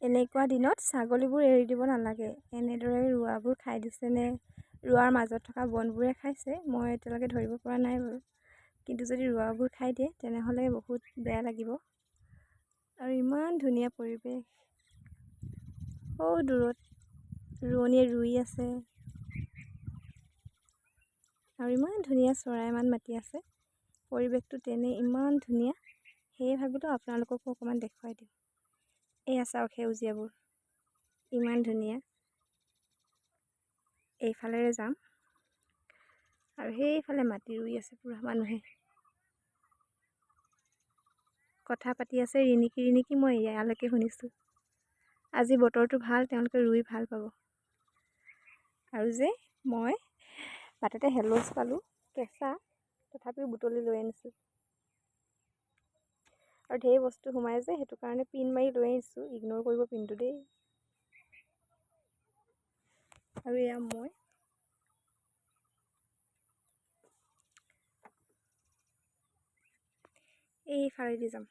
এনেকুৱা দিনত ছাগলীবোৰ এৰি দিব নালাগে। এনেদৰে ৰোৱাবোৰ খাই দিছেনে, ৰোৱাৰ মাজত থকা বনবোৰে খাইছে, মই এতিয়ালৈকে ধৰিব পৰা নাই বাৰু। কিন্তু যদি ৰোৱাবোৰ খাই দিয়ে তেনেহ'লে বহুত বেয়া লাগিব। আৰু ইমান ধুনীয়া পৰিৱেশ, দূৰত ৰোৱনীয়ে ৰুই আছে আৰু ইমান ধুনীয়া চৰাইমান মাতি আছে। পৰিৱেশটো তেনে ইমান ধুনীয়া, সেয়ে ভাবিলোঁ আপোনালোককো অকণমান দেখুৱাই দিওঁ। এয়া চাওক সেউজীয়াবোৰ ইমান ধুনীয়া। এইফালেৰে যাম আৰু সেইফালে মাটি ৰুই আছে পুৰা মানুহে, কথা পাতি আছে ৰিণিকি ৰিণিকি, মই ইয়ালৈকে শুনিছোঁ। আজি বতৰটো ভাল, তেওঁলোকে ৰুই ভাল পাব। আৰু যে মই বাটতে হেলছ পালোঁ, কেঁচা, তথাপিও বুটলি লৈ আনিছোঁ। আৰু ঢেৰ বস্তু সোমাই যে, সেইটো কাৰণে পিন মাৰি লৈ আনিছোঁ, ইগন'ৰ কৰিব পিনটো দেই। আৰু এয়া মই এইফালেদি যাম।